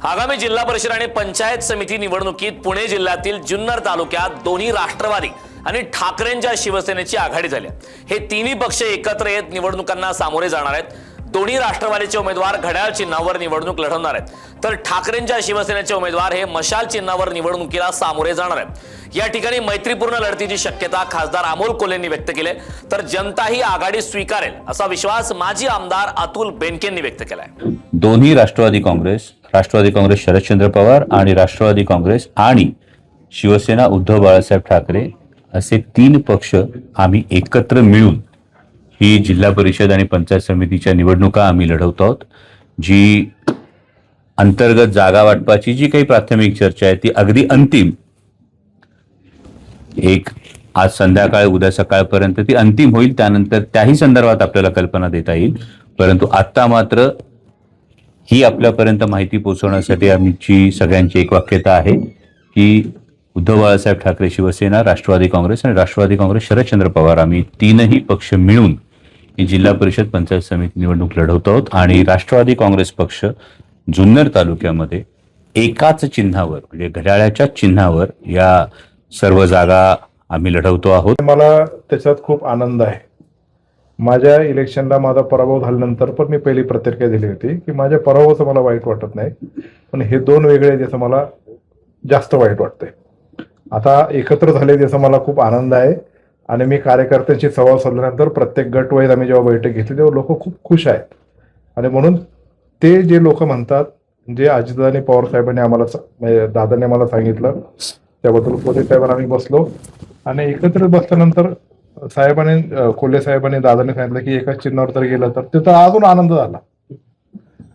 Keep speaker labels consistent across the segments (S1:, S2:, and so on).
S1: आगामी जिल्हा परिषद आणि पंचायत समिती निवडणुकीत पुणे जिल्ह्यातील जुन्नर तालुक्यात दोन्ही राष्ट्रवादी आणि ठाकरेंच्या शिवसेनेची आघाडी झाली। हे तिन्ही पक्ष एकत्र येत निवडणुकांना सामोरे जाणार आहेत। दोन्ही राष्ट्रवादीचे उमेदवार घड्याळ चिन्हावर निवडणूक लढवणार आहेत, तर ठाकरेंच्या शिवसेनेचे उमेदवार हे मशाल चिन्हावर निवडणुकीला सामोरे जाणार आहेत। या ठिकाणी मैत्रीपूर्ण लढतीची शक्यता खासदार अमोल कोल्हेंनी व्यक्त केली, तर जनता ही आघाडी स्वीकारेल असा विश्वास माजी आमदार अतुल बेनकेंनी व्यक्त केलाय।
S2: दोन्ही राष्ट्रवादी काँग्रेस शरदचंद्र पवार आणि राष्ट्रवादी काँग्रेस आणि शिवसेना उद्धव बाळासाहेब ठाकरे असे तीन पक्ष आम्ही एकत्र मिळून ही जिल्हा परिषद आणि पंचायत समितीच्या निवडणुका आम्ही लढवतो आहोत। जी अंतर्गत जागा वाटपाची जी काही प्राथमिक चर्चा आहे ती अगदी अंतिम आज संध्याकाळ उद्या सकाळपर्यंत ती अंतिम होईल। त्यानंतर त्याही संदर्भात आपल्याला कल्पना देता येईल, परंतु आता मात्र ही आपल्यापर्यंत माहिती पोहोचवण्यासाठी आमची सगळ्यांची एक वाक्यता आहे की उद्धव बाळासाहेब ठाकरे शिवसेना, राष्ट्रवादी काँग्रेस आणि राष्ट्रवादी काँग्रेस शरदचंद्र पवार आम्ही तीनही पक्ष मिळून ही जिल्हा परिषद पंचायत समिती निवडणूक लढवतो आहोत। आणि राष्ट्रवादी काँग्रेस पक्ष जुन्नर तालुक्यामध्ये एकाच चिन्हावर म्हणजे घड्याळाच्या चिन्हावर या सर्व जागा आम्ही लढवतो आहोत।
S3: मला त्याच्यात खूप आनंद आहे। माझ्या इलेक्शनला माझा पराभव झाल्यानंतर पण मी पहिली प्रतिक्रिया दिली होती की माझ्या पराभवाचं मला वाईट वाटत नाही, पण हे दोन वेगळे ज्याचं मला जास्त वाईट वाटतंय। आता एकत्र झाले त्याचा मला खूप आनंद आहे आणि मी कार्यकर्त्यांशी संवाद साधल्यानंतर प्रत्येक गट वाईज आम्ही जेव्हा बैठक घेतली तेव्हा लोक खूप खुश आहेत। आणि म्हणून ते जे लोक म्हणतात जे अजितदादांनी पवार साहेबांनी आम्हाला दादांनी आम्हाला सांगितलं त्याबद्दल कोल्हे साहेबांना आम्ही बसलो आणि एकत्र बसल्यानंतर कोल्हे साहेबांनी दादांनी सांगितलं की एकाच चिन्हावर जर गेलं तर त्याचा अजून आनंद झाला।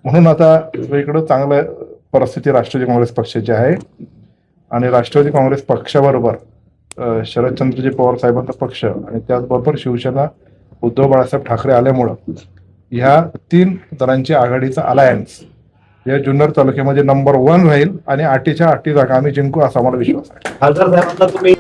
S3: म्हणून आता इकडं चांगलं परिस्थिती राष्ट्रवादी काँग्रेस पक्षाची आहे आणि राष्ट्रवादी काँग्रेस पक्षाबरोबर शरदचंद्रजी पवार साहेबांचा पक्ष आणि त्याचबरोबर शिवसेना उद्धव बाळासाहेब ठाकरे आल्यामुळं ह्या तीन जणांची आघाडीचा अलायन्स या जुन्नर तालुक्यामध्ये नंबर 1 राहील आणि 8च्या 8 जागा आम्ही जिंकू असा मला विश्वास आहे।